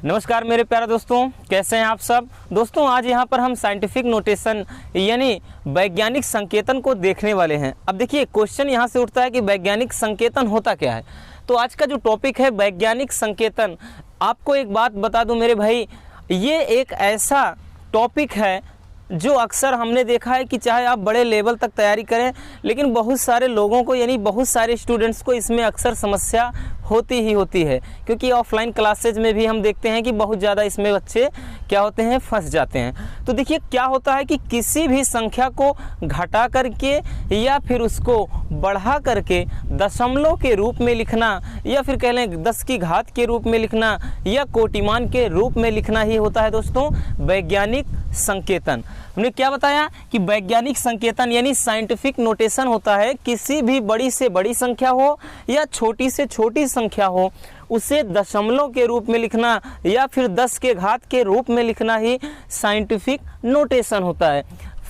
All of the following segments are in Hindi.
नमस्कार मेरे प्यारे दोस्तों, कैसे हैं आप सब। दोस्तों आज यहाँ पर हम साइंटिफिक नोटेशन यानी वैज्ञानिक संकेतन को देखने वाले हैं। अब देखिए क्वेश्चन यहाँ से उठता है कि वैज्ञानिक संकेतन होता क्या है। तो आज का जो टॉपिक है वैज्ञानिक संकेतन, आपको एक बात बता दूं मेरे भाई, ये एक ऐसा टॉपिक है जो अक्सर हमने देखा है कि चाहे आप बड़े लेवल तक तैयारी करें, लेकिन बहुत सारे लोगों को यानी बहुत सारे स्टूडेंट्स को इसमें अक्सर समस्या होती ही होती है, क्योंकि ऑफलाइन क्लासेज में भी हम देखते हैं कि बहुत ज़्यादा इसमें बच्चे क्या होते हैं, फंस जाते हैं। तो देखिए क्या होता है कि किसी भी संख्या को घटा करके या फिर उसको बढ़ा करके दशमलव के रूप में लिखना, या फिर कह लें 10 की घात के रूप में लिखना, या कोटिमान के रूप में लिखना ही होता है दोस्तों वैज्ञानिक संकेतन। हमने क्या बताया कि वैज्ञानिक संकेतन यानी साइंटिफिक नोटेशन होता है किसी भी बड़ी से बड़ी संख्या हो या छोटी से छोटी संख्या हो, उसे दशमलव के रूप में लिखना या फिर 10 के घात के रूप में लिखना ही साइंटिफिक नोटेशन होता है।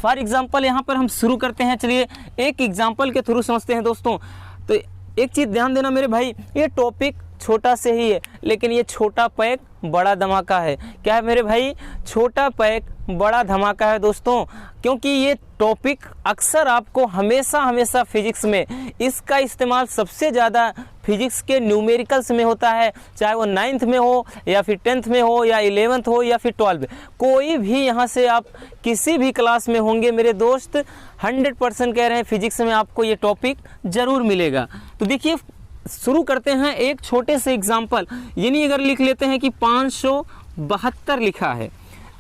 फॉर एग्जाम्पल यहाँ पर हम शुरू करते हैं। चलिए एक एग्जाम्पल के थ्रू समझते हैं दोस्तों। तो एक चीज़ ध्यान देना मेरे भाई, ये टॉपिक छोटा से ही है, लेकिन ये छोटा पैक बड़ा धमाका है। क्या है मेरे भाई? छोटा पैक बड़ा धमाका है दोस्तों, क्योंकि ये टॉपिक अक्सर आपको हमेशा फिजिक्स में इसका इस्तेमाल सबसे ज़्यादा फिजिक्स के न्यूमेरिकल्स में होता है, चाहे वो 9th में हो या फिर 10th में हो या 11th हो या फिर 12th, कोई भी यहाँ से आप किसी भी क्लास में होंगे मेरे दोस्त, 100% कह रहे हैं फिजिक्स में आपको ये टॉपिक ज़रूर मिलेगा। तो देखिए शुरू करते हैं एक छोटे से एग्जाम्पल। यानी अगर लिख लेते हैं कि 572 लिखा है,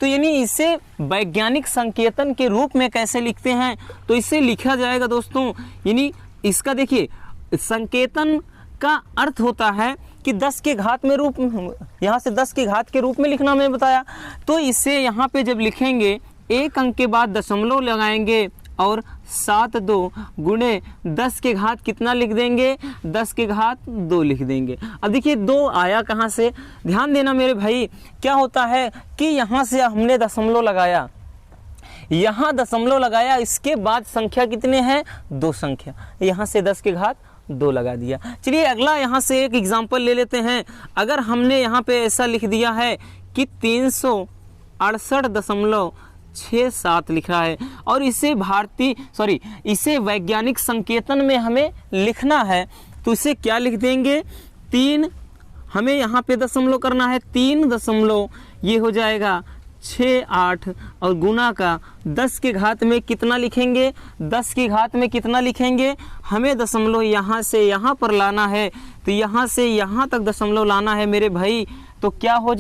तो यानी इसे वैज्ञानिक संकेतन के रूप में कैसे लिखते हैं, तो इसे लिखा जाएगा दोस्तों, यानी इसका देखिए संकेतन का अर्थ होता है कि 10 के घात में रूप, यहाँ से 10 के घात के रूप में लिखना मैं बताया। तो इसे यहाँ पे जब लिखेंगे एक अंक के बाद दशमलव लगाएंगे और 7×2 गुणे 10 के घात कितना लिख देंगे, 10 के घात 2 लिख देंगे। अब देखिए 2 आया कहाँ से, ध्यान देना मेरे भाई। क्या होता है कि यहाँ से हमने दशमलव लगाया, यहाँ दशमलव लगाया, इसके बाद संख्या कितने हैं, 2 संख्या, यहाँ से 10 के घात 2 लगा दिया। चलिए अगला यहाँ से एक एग्जाम्पल ले लेते हैं। अगर हमने यहाँ पे ऐसा लिख दिया है कि 368.67 लिखा है और इसे इसे वैज्ञानिक संकेतन में हमें लिखना है, तो इसे क्या लिख देंगे, 3, हमें यहाँ पे दशमलव करना है, 3 दशमलव ये हो जाएगा 68 और गुना का 10 के घात में कितना लिखेंगे, 10 की घात में कितना लिखेंगे, हमें दशमलव यहाँ से यहाँ पर लाना है, तो यहाँ से यहाँ तक दशमलव लाना है मेरे भाई। तो क्या हो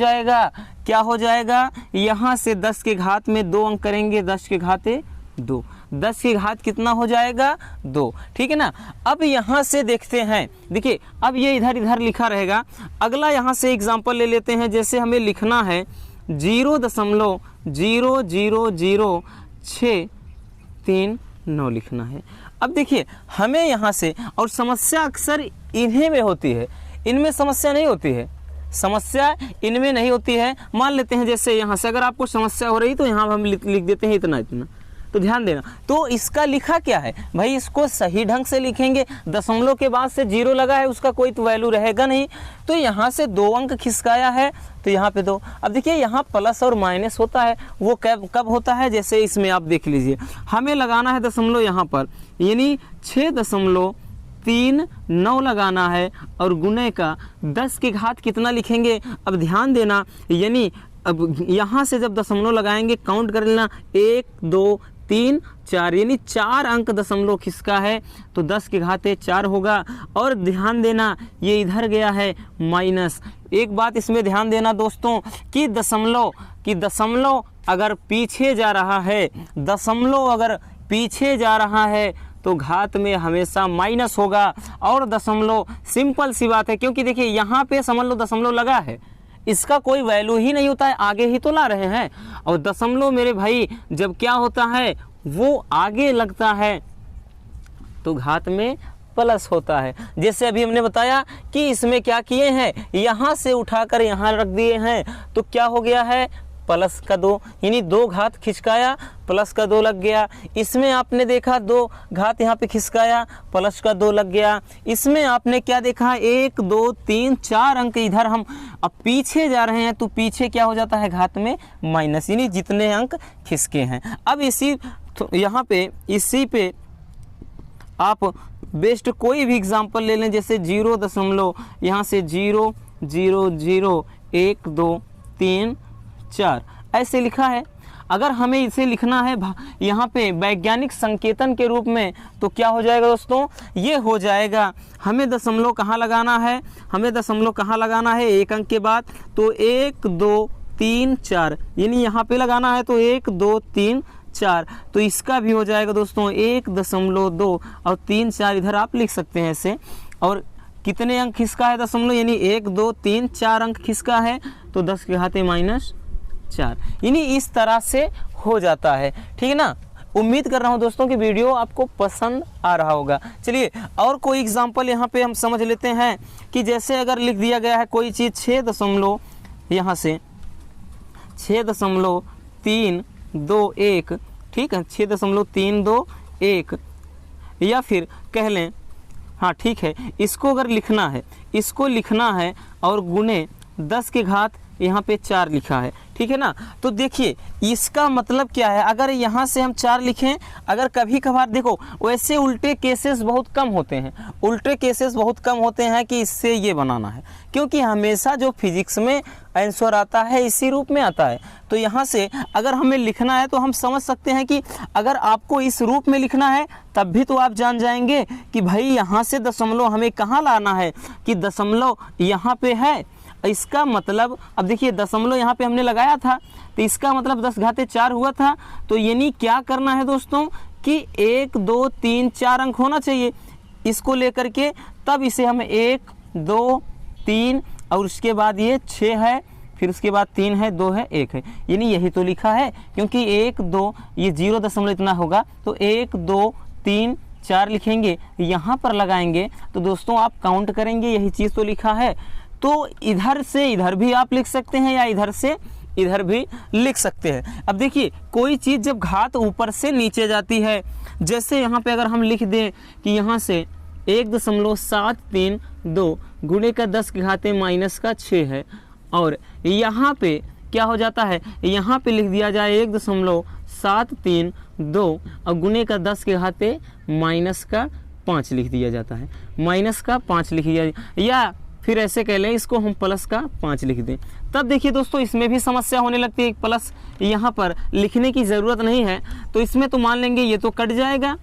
जाएगा, यहाँ से 10 के घात में 2 अंक करेंगे, 10 के घाते 2, 10 की घात कितना हो जाएगा, 2, ठीक है ना। अब यहाँ से देखते हैं, देखिए अब ये इधर लिखा रहेगा। अगला यहाँ से एग्जाम्पल ले लेते हैं, जैसे हमें लिखना है 0.0000639 लिखना है। अब देखिए हमें यहाँ से, और समस्या अक्सर इन्हीं में होती है, इनमें समस्या नहीं होती है, समस्या इनमें नहीं होती है। मान लेते हैं जैसे यहाँ से अगर आपको समस्या हो रही तो यहाँ हम लिख देते हैं इतना, तो ध्यान देना। तो इसका लिखा क्या है भाई, इसको सही ढंग से लिखेंगे, दशमलव के बाद से 0 लगा है, उसका कोई तो वैल्यू रहेगा नहीं, तो यहाँ से 2 अंक खिसकाया है, तो यहाँ पे 2। अब देखिए यहाँ प्लस और माइनस होता है, वो कब होता है, जैसे इसमें आप देख लीजिए, हमें लगाना है दशमलव यहाँ पर, यानी 6.39 लगाना है और गुणे का 10 के घात कितना लिखेंगे। अब ध्यान देना, यानी अब यहाँ से जब दशमलव लगाएंगे काउंट कर लेना, 1 2 3 4, यानी 4 अंक दशमलव खिसका है, तो 10 के घाते 4 होगा। और ध्यान देना ये इधर गया है माइनस। एक बात इसमें ध्यान देना दोस्तों कि दशमलव अगर पीछे जा रहा है, तो घात में हमेशा माइनस होगा। और दशमलव सिंपल सी बात है, क्योंकि देखिए यहाँ पे समझ लो दशमलव लगा है, इसका कोई वैल्यू ही नहीं होता है, आगे ही तो ला रहे हैं। और दशमलव मेरे भाई जब क्या होता है, वो आगे लगता है तो घात में प्लस होता है। जैसे अभी हमने बताया कि इसमें क्या किए हैं, यहाँ से उठाकर यहाँ रख दिए हैं, तो क्या हो गया है, प्लस का 2, यानी 2 घात खिसकाया प्लस का 2 लग गया। इसमें आपने देखा 2 घात यहाँ पे खिसकाया प्लस का 2 लग गया। इसमें आपने क्या देखा 1 2 3 4 अंक इधर हम अब पीछे जा रहे हैं तो पीछे क्या हो जाता है घात में माइनस, यानी जितने अंक खिसके हैं। अब यहाँ पे इसी पे आप बेस्ट कोई भी एग्जांपल ले लें, जैसे 0 दशमलव यहाँ से 0 0 0 1 2 3 4 ऐसे लिखा है। अगर हमें इसे लिखना है यहाँ पे वैज्ञानिक संकेतन के रूप में तो क्या हो जाएगा दोस्तों, ये हो जाएगा, हमें दशमलव कहाँ लगाना है, हमें दशमलव कहाँ लगाना है एक अंक के बाद, तो 1 2 3 4 यानी यहाँ पे लगाना है तो 1 2 3 4, तो इसका भी हो जाएगा दोस्तों 1.2 और 3 4 इधर आप लिख सकते हैं ऐसे। और कितने अंक खिसका है दशमलव, यानी 1 2 3 4 अंक खिसका है तो 10 के घाते -4, यानी इस तरह से हो जाता है। ठीक है ना। उम्मीद कर रहा हूं दोस्तों कि वीडियो आपको पसंद आ रहा होगा। चलिए और कोई एग्जांपल यहाँ पे हम समझ लेते हैं कि जैसे अगर लिख दिया गया है कोई चीज़ 6 दशमलव यहाँ से 6.321, ठीक है 6.321, या फिर कह लें हाँ ठीक है, इसको अगर लिखना है, इसको लिखना है और गुने 10 के घात यहाँ पे 4 लिखा है, ठीक है ना। तो देखिए इसका मतलब क्या है, अगर यहाँ से हम 4 लिखें, अगर कभी कभार देखो वैसे उल्टे केसेस बहुत कम होते हैं, उल्टे केसेस बहुत कम होते हैं कि इससे ये बनाना है, क्योंकि हमेशा जो फिजिक्स में आंसर आता है इसी रूप में आता है। तो यहाँ से अगर हमें लिखना है तो हम समझ सकते हैं कि अगर आपको इस रूप में लिखना है तब भी तो आप जान जाएंगे कि भाई यहाँ से दशमलव हमें कहाँ लाना है, कि दशमलव यहाँ पे है, इसका मतलब अब देखिए दशमलव यहाँ पे हमने लगाया था तो इसका मतलब 10 घाते 4 हुआ था। तो यानी क्या करना है दोस्तों कि 1 2 3 4 अंक होना चाहिए इसको लेकर के, तब इसे हम 1 2 3 और उसके बाद ये 6 है, फिर उसके बाद 3 है 2 है 1 है, यानी यही तो लिखा है, क्योंकि 1 2 ये 0 दशमलव इतना होगा तो 1 2 3 4 लिखेंगे, यहाँ पर लगाएंगे तो दोस्तों आप काउंट करेंगे यही चीज़ तो लिखा है। तो इधर से इधर भी आप लिख सकते हैं या इधर से इधर भी लिख सकते हैं। अब देखिए कोई चीज़ जब घात ऊपर से नीचे जाती है, जैसे यहाँ पे अगर हम लिख दें कि यहाँ से 1.732 गुणे का 10 के घाते -6 है, और यहाँ पे क्या हो जाता है, यहाँ पे लिख दिया जाए 1.732 और गुणे का 10 के घाते -5 लिख दिया जाता है, -5 लिख दिया, या फिर ऐसे कह लें इसको हम +5 लिख दें, तब देखिए दोस्तों इसमें भी समस्या होने लगती है। प्लस यहाँ पर लिखने की ज़रूरत नहीं है, तो इसमें तो मान लेंगे ये तो कट जाएगा,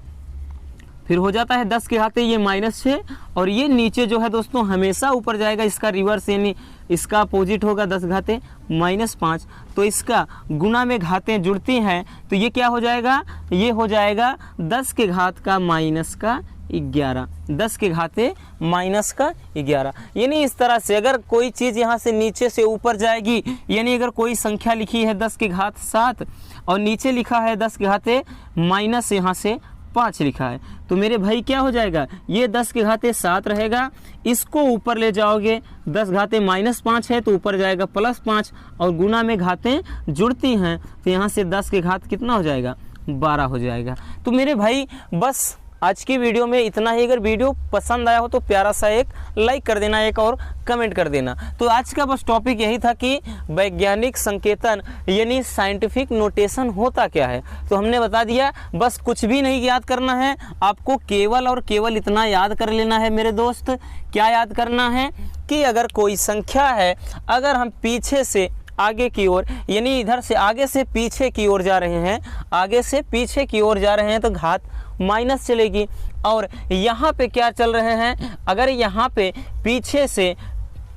फिर हो जाता है 10 के घाते ये -6, और ये नीचे जो है दोस्तों हमेशा ऊपर जाएगा, इसका रिवर्स यानी इसका अपोजिट होगा 10 घाते -5, तो इसका गुना में घातें जुड़ती हैं तो ये क्या हो जाएगा, ये हो जाएगा 10 के घात का -11, 10 के घाते -11, यानी इस तरह से अगर कोई चीज़ यहाँ से नीचे से ऊपर जाएगी, यानी अगर कोई संख्या लिखी है 10 के घात 7 और नीचे लिखा है 10 के घाते माइनस यहाँ से 5 लिखा है, तो मेरे भाई क्या हो जाएगा, ये 10 के घाते 7 रहेगा, इसको ऊपर ले जाओगे 10 घाते -5 है तो ऊपर जाएगा +5, और गुना में घातें जुड़ती हैं तो यहाँ से 10 के घात कितना हो जाएगा 12 हो जाएगा। तो मेरे भाई बस आज की वीडियो में इतना ही। अगर वीडियो पसंद आया हो तो प्यारा सा एक लाइक कर देना, एक और कमेंट कर देना। तो आज का बस टॉपिक यही था कि वैज्ञानिक संकेतन यानी साइंटिफिक नोटेशन होता क्या है। तो हमने बता दिया, बस कुछ भी नहीं याद करना है, आपको केवल और केवल इतना याद कर लेना है मेरे दोस्त। क्या याद करना है कि अगर कोई संख्या है, अगर हम पीछे से आगे की ओर यानी इधर से आगे से पीछे की ओर जा रहे हैं, आगे से पीछे की ओर जा रहे हैं तो घात माइनस चलेगी। और यहाँ पे क्या चल रहे हैं, अगर यहाँ पे पीछे से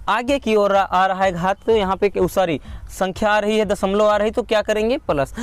आगे की ओर आ रहा है घात, तो यहाँ पे सॉरी संख्या आ रही है, दशमलव आ रही, तो क्या करेंगे प्लस।